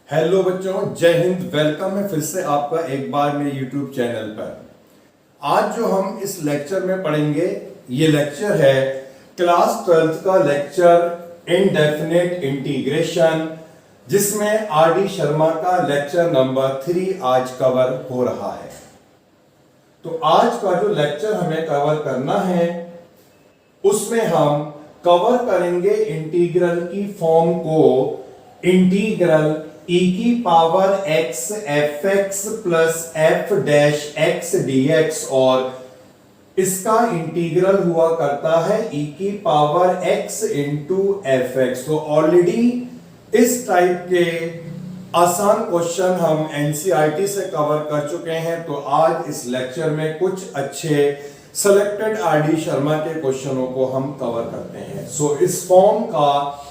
Hello बच्चों, जय Hind. Welcome है फिर से आपका एक बार मेरे यूट्यूब चैनल पर। आज जो हम इस लेक्चर में पढ़ेंगे, ये लेक्चर है क्लास 12th का लेक्चर इनडेफिनेट इंटीग्रेशन, जिसमें आर डी शर्मा का लेक्चर नंबर 3 आज कवर हो रहा है। तो आज का जो लेक्चर हमें कवर करना है, उसमें हम कवर करेंगे इंटीग्रल की फॉर्म को, इंटीग्रल e की power x F x plus F dash x dx, और इसका इंटीग्रल हुआ करता है e की power x into F x. तो ऑलरेडी इस टाइप के आसान क्वेश्चन हम एनसीईआरटी से कवर कर चुके हैं। तो आज इस लेक्चर में कुछ अच्छे सेलेक्टेड आर डी शर्मा के क्वेश्चनों को हम कवर करते हैं। सो इस फॉर्म का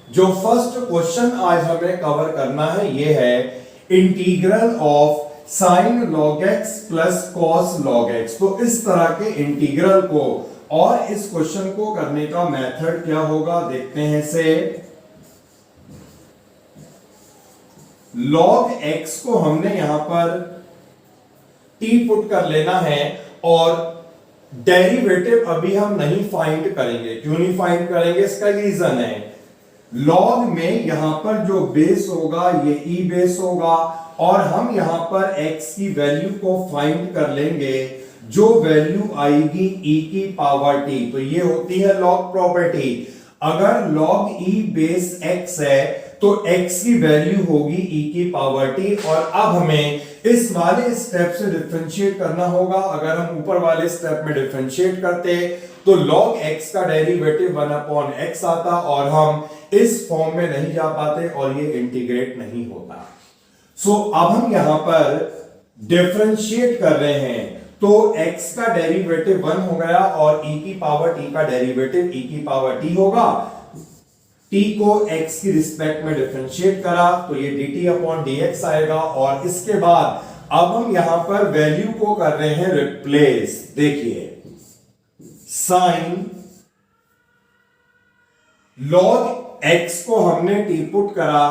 जो फर्स्ट क्वेश्चन आज हमें कवर करना है, ये है integral of sine log x plus cos log x. तो इस तरह के इंटीग्रल को और इस क्वेश्चन को करने का मेथड क्या होगा, देखते हैं। से लॉग एक्स को हमने यहां पर टी पुट कर लेना है, और डेरिवेटिव अभी हम नहीं फाइंड करेंगे। क्यों नहीं फाइंड करेंगे, इसका रीजन है, लॉग में यहां पर जो बेस होगा ये ई बेस होगा, और हम यहां पर x की वैल्यू को फाइंड कर लेंगे, जो वैल्यू आएगी e की पावर t। तो ये होती है लॉग प्रॉपर्टी। अगर लॉग e बेस x है तो x की वैल्यू होगी e की पावर t। और अब हमें इस वाले स्टेप से डिफरेंशिएट करना होगा। अगर हम ऊपर वाले स्टेप में डिफरेंशिएट करते तो log x का डेरिवेटिव 1/x आता, और हम इस फॉर्म में नहीं जा पाते और ये इंटीग्रेट नहीं होता। सो अब हम यहां पर डिफरेंशिएट कर रहे हैं, तो x का डेरिवेटिव 1 हो गया, और e की पावर t का डेरिवेटिव e की पावर t होगा। t को x की रिस्पेक्ट में डिफरेंशिएट करा तो ये dt अपॉन dx आएगा। और इसके बाद अब हम यहां पर वैल्यू को कर रहे हैं रिप्लेस। देखिए, साइन लॉग x को हमने t पुट करा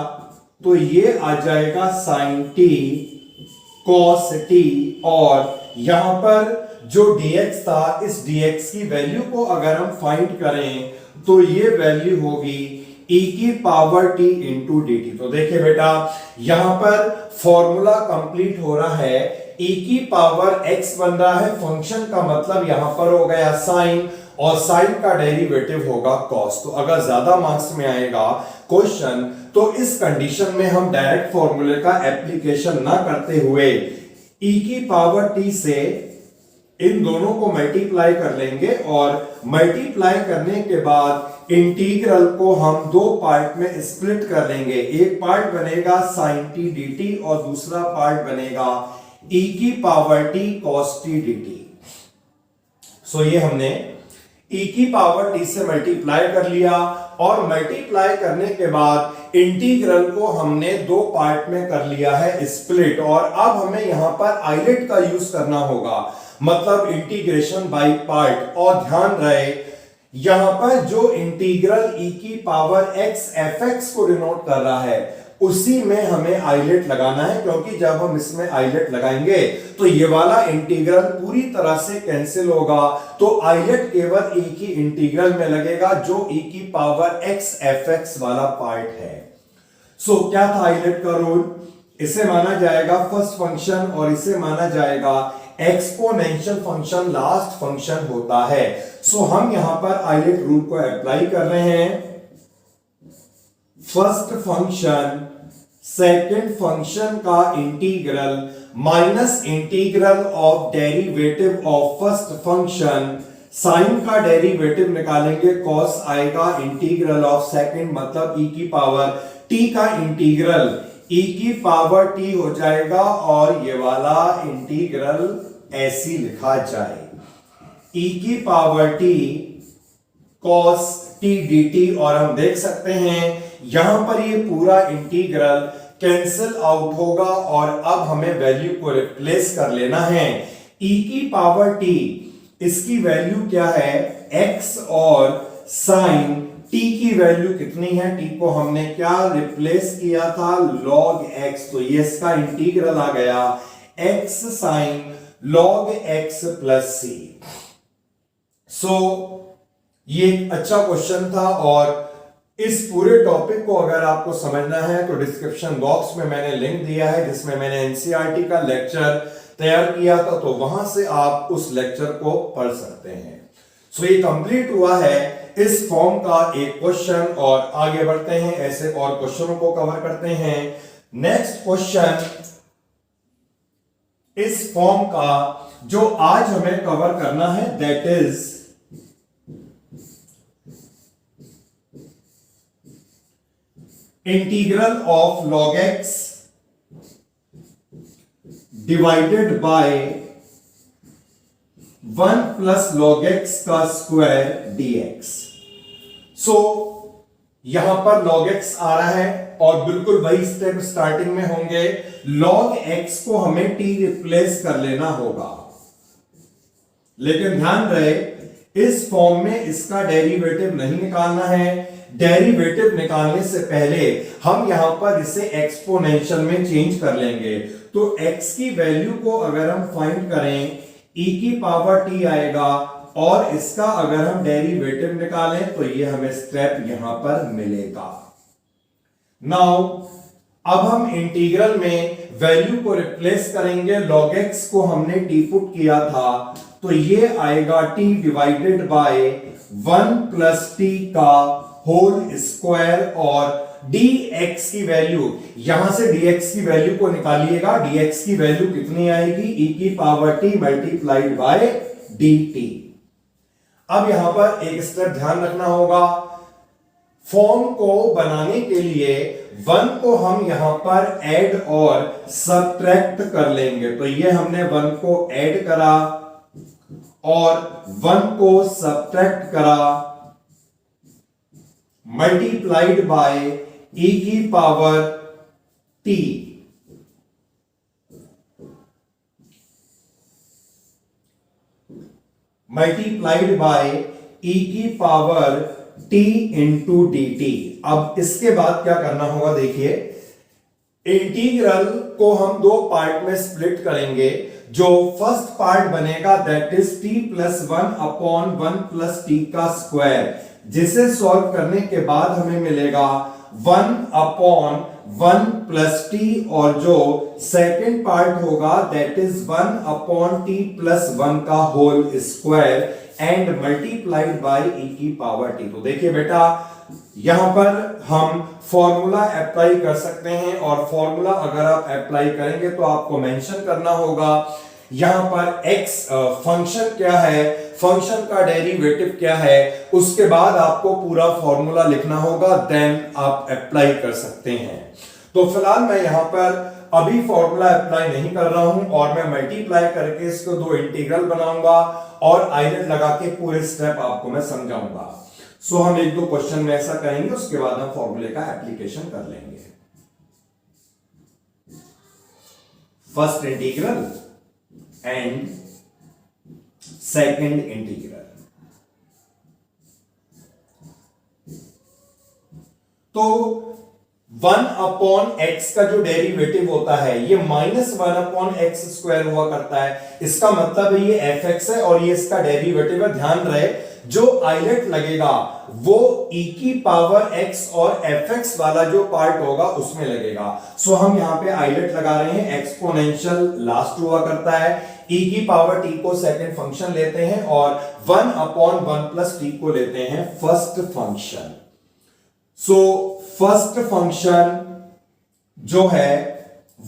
तो ये आ जाएगा साइन t कॉस t, और यहां पर जो dx था, इस dx की वैल्यू को अगर हम फाइंड करें तो ये वैल्यू होगी e की पावर t इंटू dt। तो देखिए बेटा, यहां पर फॉर्मूला कंप्लीट हो रहा है, e की पावर x बन रहा है, फंक्शन का मतलब यहां पर हो गया साइन, और साइन का डेरिवेटिव होगा कॉस। तो अगर ज्यादा मार्क्स में आएगा क्वेश्चन, तो इस कंडीशन में हम डायरेक्ट फॉर्मूले का एप्लीकेशन ना करते हुए e की पावर t से इन दोनों को मल्टीप्लाई कर लेंगे, और मल्टीप्लाई करने के बाद इंटीग्रल को हम दो पार्ट में स्प्लिट कर लेंगे। एक पार्ट बनेगा साइन t dt, और दूसरा पार्ट बनेगा e की power t cos t dt। सो ये हमने e की पावर t से मल्टीप्लाई कर लिया, और मल्टीप्लाई करने के बाद इंटीग्रल को हमने दो पार्ट में कर लिया है स्प्लिट। और अब हमें यहां पर आइलेट का यूज करना होगा, मतलब इंटीग्रेशन बाय पार्ट। और ध्यान रहे, यहां पर जो इंटीग्रल e की पावर x एफ एक्स को डिनोट कर रहा है, उसी में हमें आइलेट लगाना है, क्योंकि जब हम इसमें आइलेट लगाएंगे तो ये वाला इंटीग्रल पूरी तरह से कैंसिल होगा। तो आइलेट केवल एक ही इंटीग्रल में लगेगा, जो e की पावर x एफ एक्स वाला पार्ट है। सो क्या था आइलेट का रूल, इसे माना जाएगा फर्स्ट फंक्शन, और इसे माना जाएगा एक्सपोनेंशियल फंक्शन लास्ट फंक्शन होता है। सो हम यहां पर आइलेट रूल को अप्लाई कर रहे हैं। फर्स्ट फंक्शन सेकेंड फंक्शन का integral minus integral of derivative of first function, sine का डेरिवेटिव निकालेंगे, कॉस आएगा, इंटीग्रल ऑफ सेकेंड मतलब e की पावर t का इंटीग्रल e की पावर t हो जाएगा, और ये वाला इंटीग्रल ऐसी लिखा जाए, e की power t cos t dt। और हम देख सकते हैं यहां पर ये पूरा इंटीग्रल कैंसिल आउट होगा, और अब हमें वैल्यू को रिप्लेस कर लेना है। e की पावर t, इसकी वैल्यू क्या है, x, और साइन t की वैल्यू कितनी है, t को हमने क्या रिप्लेस किया था, log x, तो ये इसका इंटीग्रल आ गया x sin log x plus c। सो ये एक अच्छा क्वेश्चन था और इस पूरे टॉपिक को अगर आपको समझना है तो डिस्क्रिप्शन बॉक्स में मैंने लिंक दिया है जिसमें मैंने एनसीईआरटी का लेक्चर तैयार किया था, तो वहां से आप उस लेक्चर को पढ़ सकते हैं। सो ये कंप्लीट हुआ है इस फॉर्म का एक क्वेश्चन और आगे बढ़ते हैं, ऐसे और क्वेश्चनों को कवर करते हैं। नेक्स्ट क्वेश्चन इस फॉर्म का जो आज हमें कवर करना है that is integral of log x divided by 1 plus log x का स्क्वायर dx। सो यहां पर log x आ रहा है और बिल्कुल वही स्टेप स्टार्टिंग में होंगे। log x को हमें t रिप्लेस कर लेना होगा, लेकिन ध्यान रहे इस फॉर्म में इसका डेरिवेटिव नहीं निकालना है। डेरिवेटिव निकालने से पहले हम यहां पर इसे एक्सपोनेंशियल में चेंज कर लेंगे। तो x की वैल्यू को अगर हम फाइंड करें e की पावर t आएगा और इसका अगर हम डेरिवेटिव निकालें तो ये हमें स्टेप यहां पर मिलेगा। नाउ अब हम इंटीग्रल में वैल्यू को रिप्लेस करेंगे। log x को हमने t पुट किया था तो ये आएगा t divided by 1 plus t का होल स्क्वायर और dx की वैल्यू, यहां से dx की वैल्यू को निकालिएगा। dx की वैल्यू कितनी आएगी, e की power t multiplied by dt। अब यहां पर एक स्टेप ध्यान रखना होगा, फॉर्म को बनाने के लिए 1 को हम यहां पर ऐड और सब्ट्रैक्ट कर लेंगे। तो ये हमने 1 को ऐड करा और 1 को सब्ट्रैक्ट करा, मल्टीप्लाइड बाय e की power t। Multiplied by e की पावर t इंटू dt। अब इसके बाद क्या करना होगा, देखिए इंटीग्रल को हम दो पार्ट में स्प्लिट करेंगे। जो फर्स्ट पार्ट बनेगा that is t plus 1 upon 1 plus t का स्क्वायर, जिसे सॉल्व करने के बाद हमें मिलेगा 1 अपॉन 1 प्लस t, और जो सेकेंड पार्ट होगा that is 1 upon t plus 1 का whole square and multiplied by e की पावर t। तो देखिए बेटा यहां पर हम फॉर्मूला अप्लाई कर सकते हैं और फॉर्मूला अगर आप अप्लाई करेंगे तो आपको मेंशन करना होगा यहां पर x फंक्शन क्या है, फंक्शन का डेरिवेटिव क्या है, उसके बाद आपको पूरा फॉर्मूला लिखना होगा, देन आप अप्लाई कर सकते हैं। तो फिलहाल मैं यहां पर अभी फॉर्मूला अप्लाई नहीं कर रहा हूं और मैं मल्टीप्लाई करके इसको दो इंटीग्रल बनाऊंगा और आइलेट लगा के पूरे स्टेप आपको मैं समझाऊंगा। सो हम एक दो क्वेश्चन में ऐसा करेंगे, उसके बाद हम फॉर्मूले का एप्लीकेशन कर लेंगे। First integral and second integral. तो 1 अपॉन एक्स का जो डेरिवेटिव होता है ये -1 अपॉन एक्स स्क्वायर हुआ करता है। इसका मतलब है ये एफ एक्स है और ये इसका डेरिवेटिव है। ध्यान रहे जो आइलेट लगेगा वो e की पावर x और fx वाला जो पार्ट होगा उसमें लगेगा। सो हम यहां पे आइलेट लगा रहे हैं, एक्सपोनेंशियल लास्ट हुआ करता है, e की पावर t को सेकंड फंक्शन लेते हैं और 1 अपॉन 1 प्लस t को लेते हैं first function. So first function जो है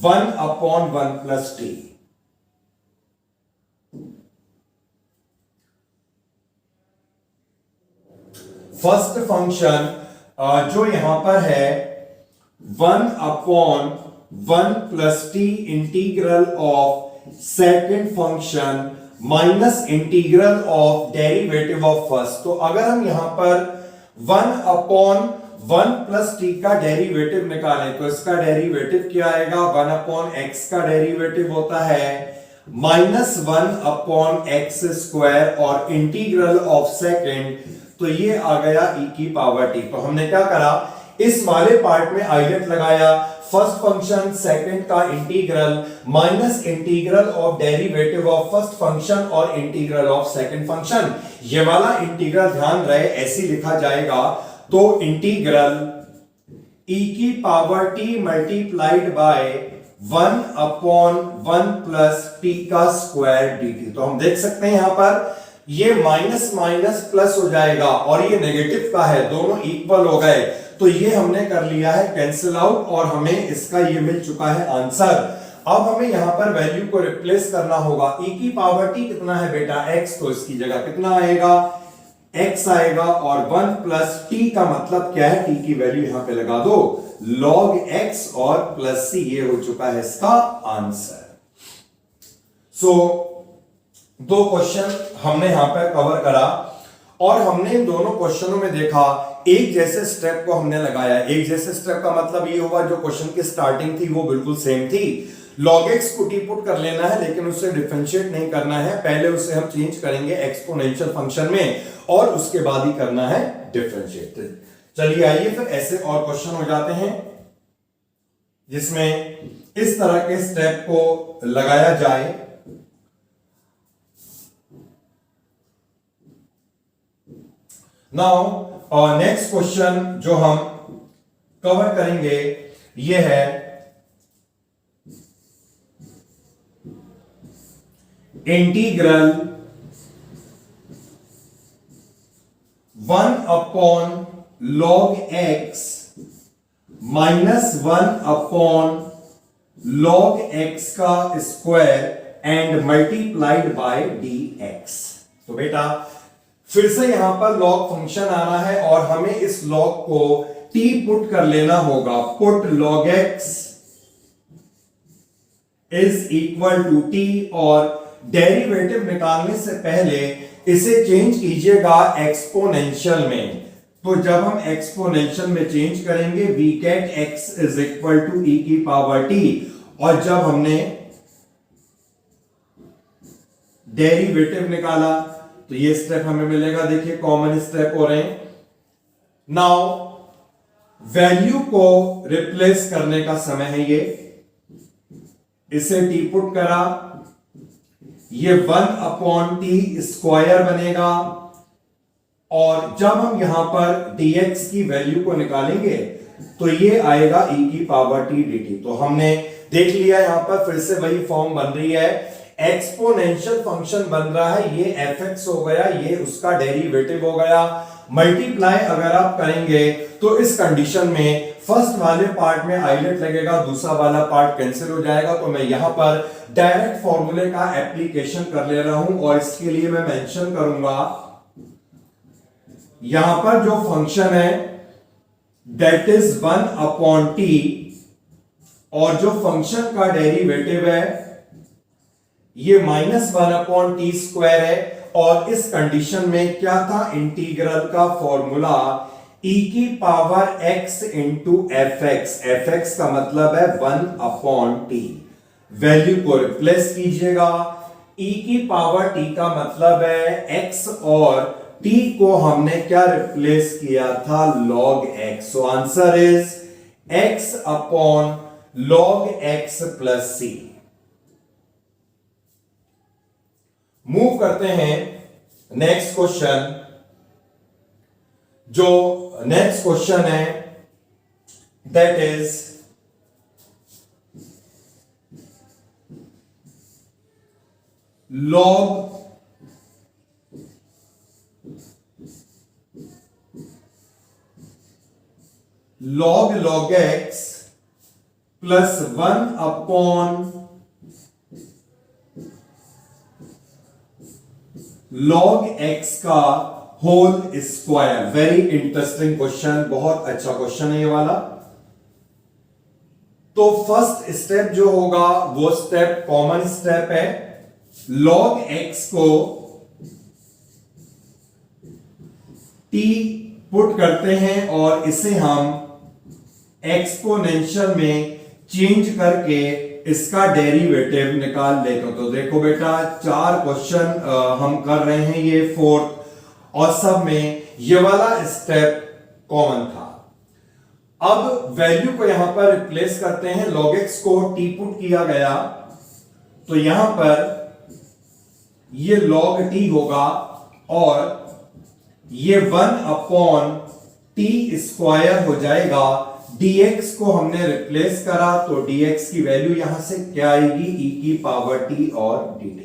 1 upon 1 plus t, first function जो यहां पर है 1 upon 1 plus T integral of second function minus integral of derivative of first. तो अगर हम यहां पर 1 अपॉन 1 प्लस टी का डेरिवेटिव निकालें तो इसका डेरिवेटिव क्या आएगा, 1 अपॉन एक्स का डेरिवेटिव होता है -1 अपॉन एक्स स्क्वायर और इंटीग्रल ऑफ सेकंड तो ये आ गया e की पावर t। तो हमने क्या करा, इस वाले पार्ट में आइलेट लगाया, फर्स्ट फंक्शन सेकंड का integral minus integral of derivative of first function और इंटीग्रल ऑफ सेकंड फंक्शन। ये वाला इंटीग्रल ध्यान रहे ऐसे लिखा जाएगा, तो इंटीग्रल e की power t multiplied by 1/1 plus t का स्क्वायर dt। तो हम देख सकते हैं यहां पर ये माइनस माइनस प्लस हो जाएगा और ये नेगेटिव का है, दोनों इक्वल हो गए, तो ये हमने कर लिया है कैंसिल आउट और हमें इसका ये मिल चुका है आंसर। अब हमें यहां पर वैल्यू को रिप्लेस करना होगा। e की पावर t कितना है बेटा, x, तो इसकी जगह कितना आएगा, x आएगा, और 1 प्लस t का मतलब क्या है, t की वैल्यू यहां पे लगा दो, log x और प्लस c, ये हो चुका है इसका आंसर। सो दो क्वेश्चन हमने यहां पर कवर करा और हमने इन दोनों क्वेश्चनों में देखा एक जैसे स्टेप को हमने लगाया। एक जैसे स्टेप का मतलब ये हुआ जो क्वेश्चन की स्टार्टिंग थी वो बिल्कुल सेम थी। log x को t पुट कर लेना है, लेकिन उसे डिफरेंशिएट नहीं करना है, पहले उसे हम चेंज करेंगे एक्सपोनेंशियल फंक्शन में और उसके बाद ही करना है डिफरेंशिएट। चलिए आइए फिर ऐसे और क्वेश्चन हो जाते हैं जिसमें इस तरह के स्टेप को लगाया जाए। नाउ नेक्स्ट क्वेश्चन जो हम कवर करेंगे ये है integral 1 log x -1 log x का square and multiplied bye dx। तो बेटा फिर से यहां पर log फंक्शन आ रहा है और हमें इस log को t पुट कर लेना होगा। Put log x is equal to t और डेरिवेटिव निकालने से पहले इसे चेंज कीजिएगा एक्सपोनेंशियल में। तो जब हम एक्सपोनेंशियल में चेंज करेंगे we get x is equal to e की पावर t, और जब हमने डेरिवेटिव निकाला तो ये स्टेप हमें मिलेगा। देखिए कॉमन स्टेप हो रहे हैं। नाउ वैल्यू को रिप्लेस करने का समय है ये, इसे t पुट करा, ये 1/t स्क्वायर बनेगा, और जब हम यहां पर dx की वैल्यू को निकालेंगे तो ये आएगा e की पावर t dt। तो हमने देख लिया यहां पर फिर से वही फॉर्म बन रही है, एक्सपोनेंशियल फंक्शन बन रहा है, ये fx हो गया, ये उसका डेरिवेटिव हो गया। मल्टीप्लाई अगर आप करेंगे तो इस कंडीशन में फर्स्ट वाले पार्ट में आइलेट लगेगा, दूसरा वाला पार्ट कैंसिल हो जाएगा। तो मैं यहां पर डायरेक्ट फॉर्मूले का एप्लीकेशन कर ले रहा हूं और इसके लिए मैं मेंशन करूंगा यहां पर जो फंक्शन है दैट इज 1/t, और जो फंक्शन का डेरिवेटिव है ये -1/t स्क्वायर है। और इस कंडीशन में क्या था, इंटीग्रल का फॉर्मूला e की power x into fx, fx का मतलब है 1/t। वैल्यू को रिप्लेस कीजिएगा, e की पावर t का मतलब है x और t को हमने क्या रिप्लेस किया था, log x। So answer is x upon log x plus c। Move करते हैं नेक्स्ट क्वेश्चन। जो नेक्स्ट क्वेश्चन है that is log x plus 1/log x का whole square. Very interesting question, बहुत अच्छा क्वेश्चन है ये वाला। तो फर्स्ट स्टेप जो होगा वो स्टेप कॉमन स्टेप है, log x को t पुट करते हैं और इसे हम एक्सपोनेंशियल में चेंज करके इसका डेरिवेटिव निकाल लेते हो। तो देखो बेटा 4 क्वेश्चन हम कर रहे हैं, ये 4th, और सब में ये वाला स्टेप कॉमन था। अब वैल्यू को यहां पर रिप्लेस करते हैं, log x को t पुट किया गया तो यहां पर ये log t होगा और ये 1/t² हो जाएगा। dx को हमने रिप्लेस करा तो dx की वैल्यू यहां से क्या आएगी, e⁻t और dt।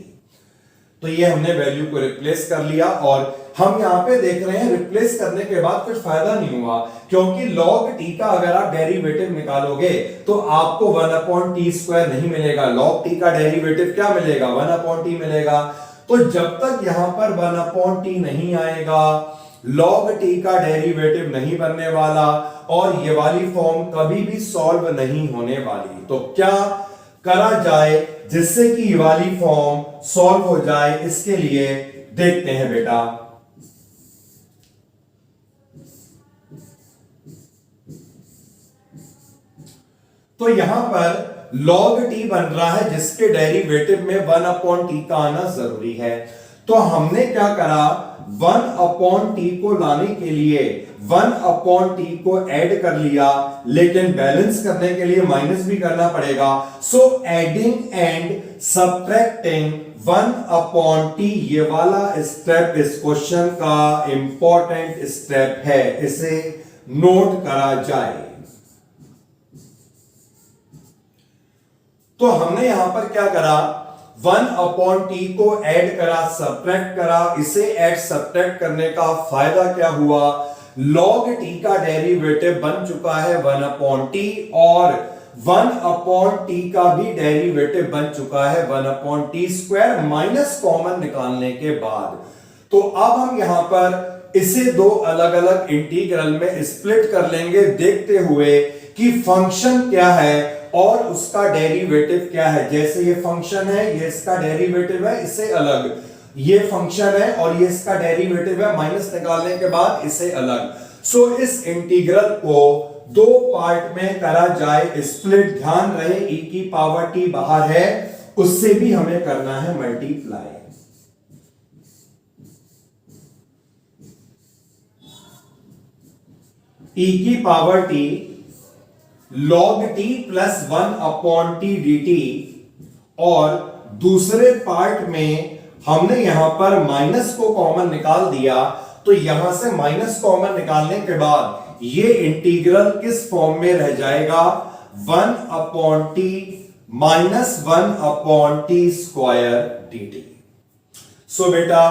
तो ये हमने वैल्यू को रिप्लेस कर लिया और हम यहां पे देख रहे हैं रिप्लेस करने के बाद कुछ फायदा नहीं हुआ, क्योंकि log t का अगर आप डेरिवेटिव निकालोगे तो आपको 1/t² नहीं मिलेगा। log t का डेरिवेटिव क्या मिलेगा, 1/t मिलेगा। तो जब तक यहां पर 1/t नहीं आएगा, log t का डेरिवेटिव नहीं बनने वाला और ये वाली फॉर्म कभी भी सॉल्व नहीं होने वाली। तो क्या करा जाए जिससे कि ये वाली फॉर्म सॉल्व हो जाए, इसके लिए देखते हैं बेटा। तो यहां पर log t बन रहा है जिसके डेरिवेटिव में 1/t का आना जरूरी है। तो हमने क्या करा, 1/t को लाने के लिए 1/t को ऐड कर लिया, लेकिन बैलेंस करने के लिए माइनस भी करना पड़ेगा। So adding and subtracting 1/t, ये वाला स्टेप इस क्वेश्चन का इंपॉर्टेंट स्टेप है, इसे नोट करा जाए। तो हमने यहां पर क्या करा, 1/t को ऐड करा, सब्ट्रैक्ट करा। इसे ऐड सब्ट्रैक्ट करने का फायदा क्या हुआ, log t का डेरिवेटिव बन चुका है 1/t और 1/t का भी डेरिवेटिव बन चुका है 1/t² माइनस कॉमन निकालने के बाद। तो अब हम यहां पर इसे दो अलग अलग इंटीग्रल में स्प्लिट कर लेंगे, देखते हुए कि फंक्शन क्या है और उसका डेरिवेटिव क्या है। जैसे ये फंक्शन है, ये इसका डेरिवेटिव है, इसे अलग, ये फंक्शन है और ये इसका डेरिवेटिव है, माइनस निकालने के बाद इसे अलग। सो इस इंटीग्रल को दो पार्ट में करा जाए स्प्लिट। ध्यान रहे e⁻t बाहर है, उससे भी हमें करना है multiply. e⁻t log t plus 1/t dt, और दूसरे पार्ट में हमने यहां पर माइनस को कॉमन निकाल दिया। तो यहां से माइनस कॉमन निकालने के बाद ये इंटीग्रल किस फॉर्म में रह जाएगा, 1/t माइनस 1/t² dt। सो बेटा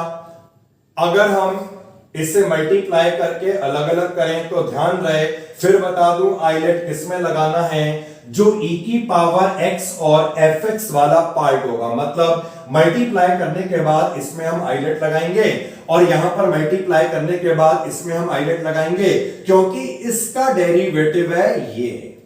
अगर हम इसे मल्टीप्लाई करके अलग अलग करें तो ध्यान रहे, फिर बता दूं आइलेट किसमें लगाना है, जो e⁻x और fx वाला पार्ट होगा। मतलब मल्टीप्लाई करने के बाद इसमें हम आइलेट लगाएंगे और यहां पर मल्टीप्लाई करने के बाद इसमें हम आइलेट लगाएंगे, क्योंकि इसका डेरिवेटिव है ये।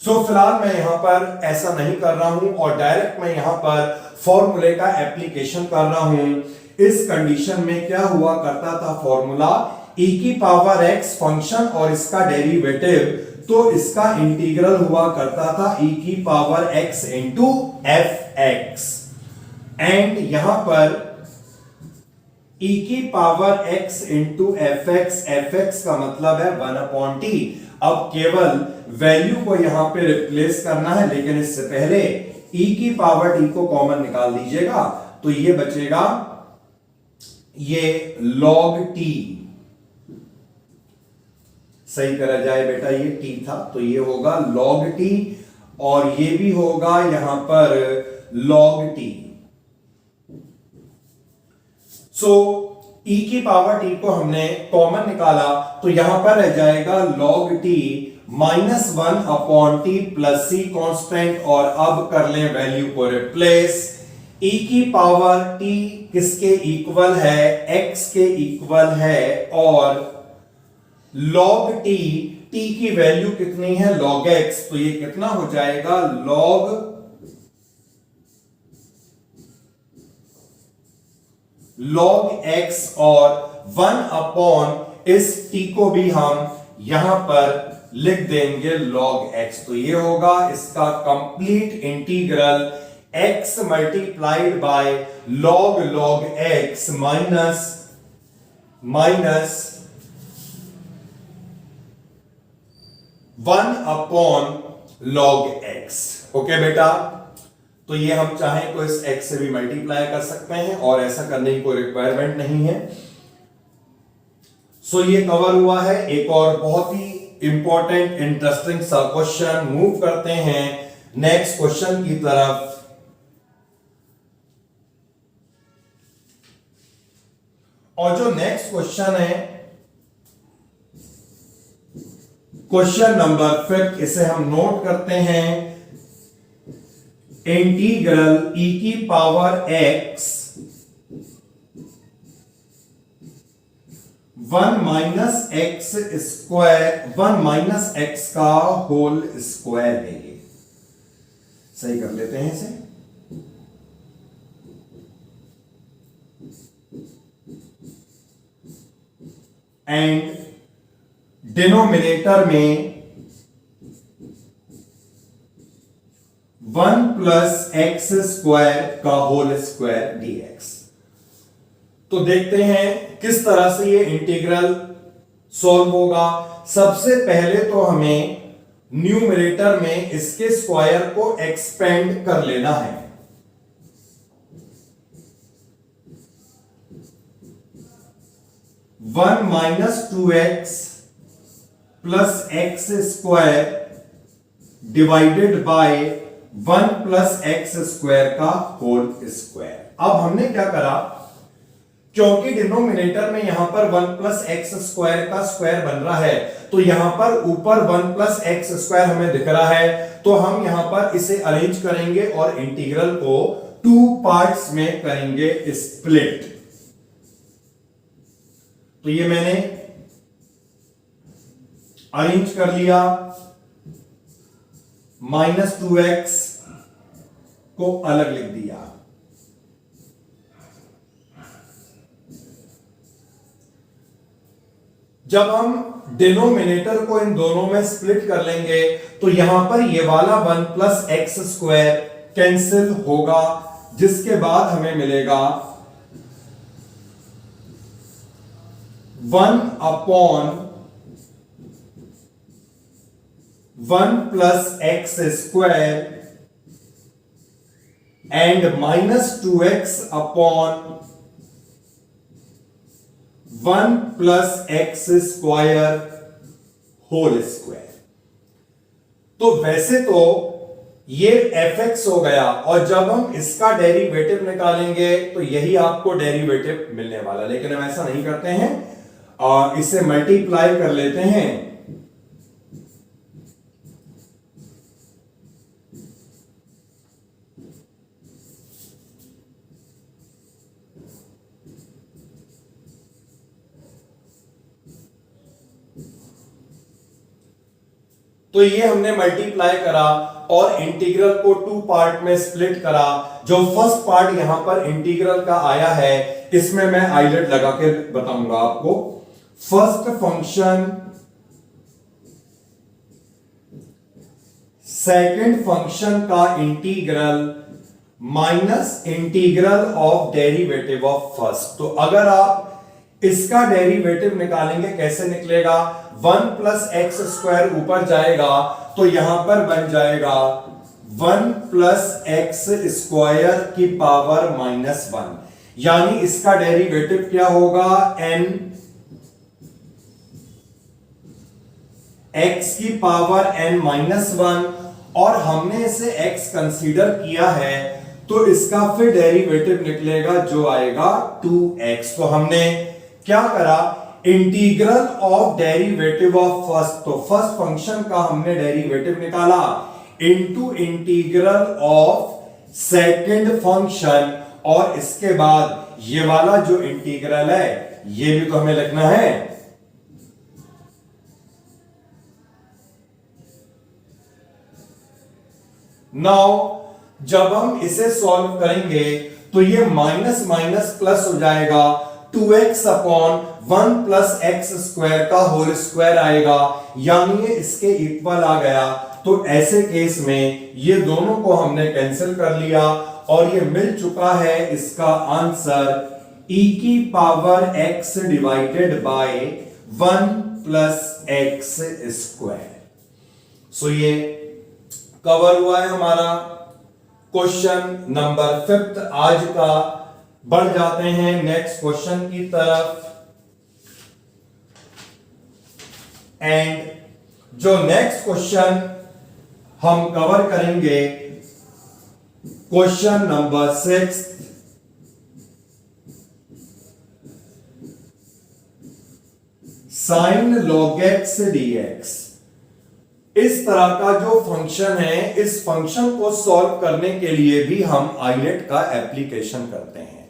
सो फिलहाल मैं यहां पर ऐसा नहीं कर रहा हूं और डायरेक्ट मैं यहां पर फॉर्मूले का एप्लीकेशन कर रहा हूं। इस कंडीशन में क्या हुआ करता था फॉर्मूला, e⁻x फंक्शन और इसका डेरिवेटिव, तो इसका इंटीग्रल हुआ करता था e⁻x इंटू fx, एंड यहां पर e⁻x इंटू fx, fx का मतलब है 1/t। अब केवल वैल्यू को यहां पे रिप्लेस करना है, लेकिन इससे पहले e⁻t को कॉमन निकाल दीजिएगा तो ये बचेगा, ये log t, सही करा जाए बेटा, ये t था तो ये होगा log t और ये भी होगा यहां पर log t। सो e⁻t को हमने कॉमन निकाला तो यहां पर रह जाएगा log t minus 1/t plus c constant, और अब कर लें वैल्यू को रिप्लेस। e⁻t किसके इक्वल है, x के इक्वल है, और log t, t की वैल्यू कितनी है log x, तो ये कितना हो जाएगा log x, और 1/, इस t को भी हम यहां पर लिख देंगे log x। तो ये होगा इसका complete integral x multiplied by log x minus 1/log x। Okay बेटा, तो ये हम चाहें तो इस x से भी मल्टीप्लाई कर सकते हैं और ऐसा करने की कोई रिक्वायरमेंट नहीं है। सो ये कवर हुआ है। एक और बहुत ही इंपॉर्टेंट इंटरेस्टिंग सा क्वेश्चन, मूव करते हैं नेक्स्ट क्वेश्चन की तरफ। और जो नेक्स्ट क्वेश्चन है, क्वेश्चन नंबर 5, इसे हम नोट करते हैं। इंटीग्रल e की पावर x 1 x का होल स्क्वायर है। ये सही कर लेते हैं इसे। एंड डिनोमिनेटर में 1+x² का होल स्क्वायर dx। तो देखते हैं किस तरह से ये इंटीग्रल सॉल्व होगा। सबसे पहले तो हमें न्यूमरेटर में इसके स्क्वायर को एक्सपेंड कर लेना है। One minus 2x plus x square divided by 1+x² का होल स्क्वायर। अब हमने क्या करा, क्योंकि डिनोमिनेटर में यहां पर 1+x² का स्क्वायर बन रहा है, तो यहां पर ऊपर 1+x² हमें दिख रहा है, तो हम यहां पर इसे अरेंज करेंगे और इंटीग्रल को 2 पार्ट्स में करेंगे स्प्लिट। तो ये मैंने अरेंज कर लिया। -2x को अलग लिख दिया। जब हम डिनोमिनेटर को इन दोनों में स्प्लिट कर लेंगे तो यहां पर ये वाला 1+x² कैंसिल होगा, जिसके बाद हमें मिलेगा 1/1+x² and -2x/1+x² whole square. तो वैसे तो ये fx हो गया, और जब हम इसका डेरिवेटिव निकालेंगे तो यही आपको डेरिवेटिव मिलने वाला, लेकिन हम ऐसा नहीं करते हैं और इसे मल्टीप्लाई कर लेते हैं। तो ये हमने मल्टीप्लाई करा और इंटीग्रल को 2 पार्ट में स्प्लिट करा। जो फर्स्ट पार्ट यहां पर इंटीग्रल का आया है, इसमें मैं हाईलाइट लगा के बताऊंगा आपको। फर्स्ट फंक्शन, सेकंड फंक्शन का integral minus integral of derivative of first. तो अगर आप इसका डेरिवेटिव निकालेंगे, कैसे निकलेगा, 1+x² ऊपर जाएगा तो यहां पर बन जाएगा 1+x² की पावर -1, यानी इसका डेरिवेटिव क्या होगा, n x की पावर n-1, और हमने इसे x कंसीडर किया है तो इसका फिर डेरिवेटिव निकलेगा जो आएगा 2x। तो हमने क्या करा, integral of derivative of first, तो फर्स्ट फंक्शन का हमने डेरिवेटिव निकाला into integral of second function, और इसके बाद ये वाला जो इंटीग्रल है ये भी तो हमें लिखना है। नाउ जब हम इसे सॉल्व करेंगे तो ये माइनस माइनस प्लस हो जाएगा, 2x/1+x² का होल स्क्वायर आएगा, यानी ये इसके इक्वल आ गया। तो ऐसे केस में ये दोनों को हमने कैंसिल कर लिया और ये मिल चुका है इसका आंसर e की power x divided by 1+x²। सो ये कवर हुआ है हमारा क्वेश्चन नंबर 5 आज का। बढ़ जाते हैं नेक्स्ट क्वेश्चन की तरफ। एंड जो नेक्स्ट क्वेश्चन हम कवर करेंगे, question number 6, sine log x dx। इस तरह का जो फंक्शन है, इस फंक्शन को सॉल्व करने के लिए भी हम आइलेट का एप्लीकेशन करते हैं।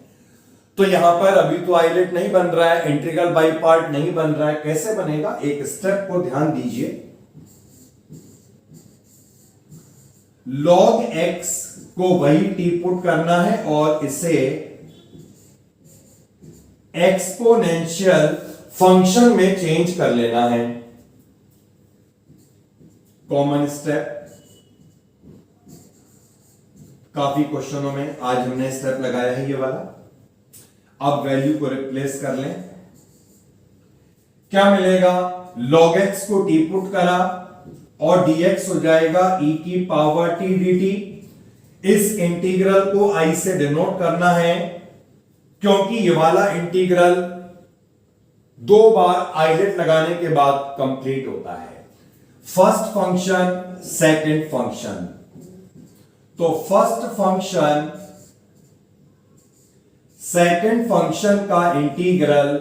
तो यहां पर अभी तो आइलेट नहीं बन रहा है, इंटीग्रल बाय पार्ट नहीं बन रहा है। कैसे बनेगा, एक स्टेप को ध्यान दीजिए। log x को वही t पुट करना है और इसे एक्सपोनेंशियल फंक्शन में चेंज कर लेना है। कॉमन स्टेप, काफी क्वेश्चनों में आज हमने स्टेप लगाया है ये वाला। अब वैल्यू को रिप्लेस कर लें, क्या मिलेगा, log x को t पुट करा और dx हो जाएगा e की पावर t dt। इस इंटीग्रल को i से डिनोट करना है क्योंकि ये वाला इंटीग्रल 2 बार आइलेट लगाने के बाद कंप्लीट होता है। First function, second function. तो फर्स्ट फंक्शन सेकंड फंक्शन का integral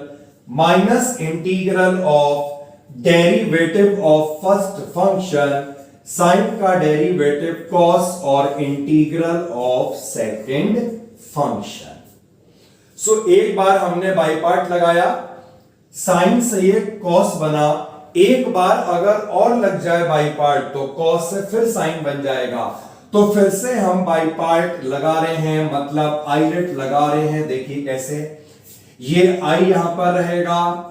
minus integral of derivative of first function sine का डेरिवेटिव कॉस और इंटीग्रल ऑफ सेकंड फंक्शन। सो एक बार हमने बाय पार्ट लगाया, साइन से ये कॉस बना। एक बार अगर और लग जाए बाय पार्ट तो कॉस से फिर साइन बन जाएगा। तो फिर से हम बाय पार्ट लगा रहे हैं, मतलब आइलेट लगा रहे हैं। देखिए कैसे, ये आई यहां पर रहेगा,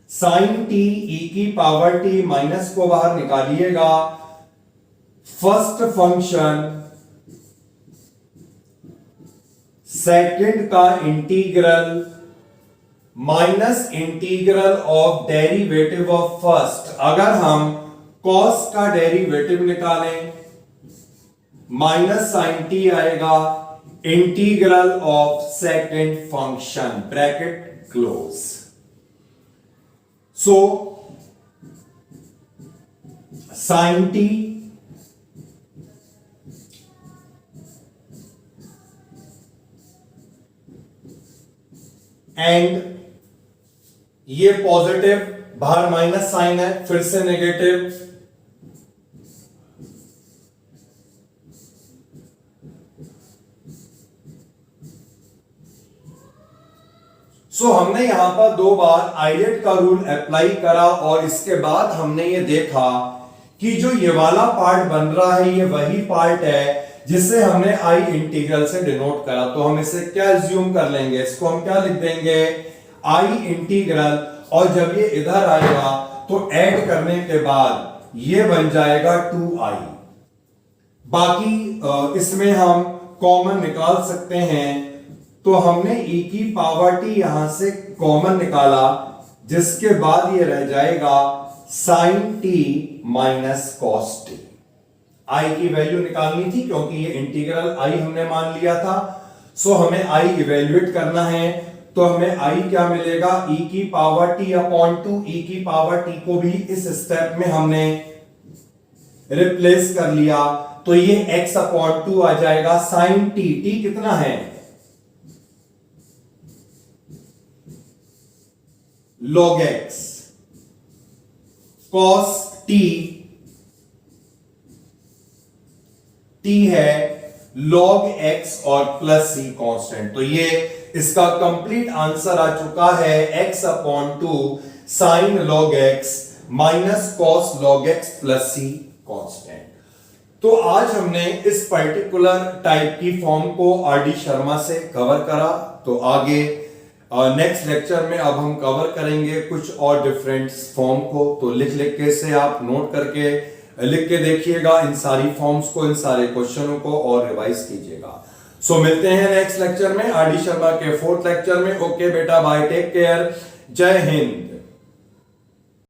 साइन टी ई की पावर टी माइनस को बाहर निकालिएगा। फर्स्ट फंक्शन सेकंड का integral minus integral of derivative of first. अगर हम कॉस का डेरिवेटिव निकालें माइनस साइन टी आएगा, integral of second function, bracket close. So sine T and ये पॉजिटिव, बाहर माइनस साइन है, फिर से नेगेटिव। सो हमने यहां पर 2 बार आइलेट का रूल अप्लाई करा और इसके बाद हमने ये देखा कि जो ये वाला पार्ट बन रहा है ये वही पार्ट है जिसे हमने आई इंटीग्रल से डिनोट करा। तो हम इसे क्या एज्यूम कर लेंगे, इसको हम क्या लिख देंगे, आई इंटीग्रल। और जब ये इधर आएगा तो ऐड करने के बाद ये बन जाएगा 2i। बाकी इसमें हम कॉमन निकाल सकते हैं। तो हमने e की पावर t यहां से कॉमन निकाला, जिसके बाद ये रह जाएगा sine t minus cos t। i की वैल्यू निकालनी थी क्योंकि ये इंटीग्रल i हमने मान लिया था। सो हमें i इवेल्युएट करना है। तो हमें i क्या मिलेगा, e की पावर t अपॉन 2। e की पावर t को भी इस स्टेप में हमने रिप्लेस कर लिया। तो ये x अपॉन 2 आ जाएगा साइन t। t कितना है, log x, cos t, t है log x और प्लस c कांस्टेंट। तो ये इसका कंप्लीट आंसर आ चुका है x अपॉन 2 sine log x minus cos log x plus c constant. तो आज हमने इस पर्टिकुलर टाइप की फॉर्म को आर डी शर्मा से कवर करा। तो आगे नेक्स्ट लेक्चर में अब हम कवर करेंगे कुछ और डिफरेंट फॉर्म को। तो लिख लिख के से आप नोट करके लिख के देखिएगा इन सारी फॉर्म्स को, इन सारे क्वेश्चनों को, और रिवाइज कीजिएगा। सो मिलते हैं नेक्स्ट लेक्चर में, आर डी शर्मा के 4th लेक्चर में। ओके बेटा, बाय, टेक केयर। जय हिंद।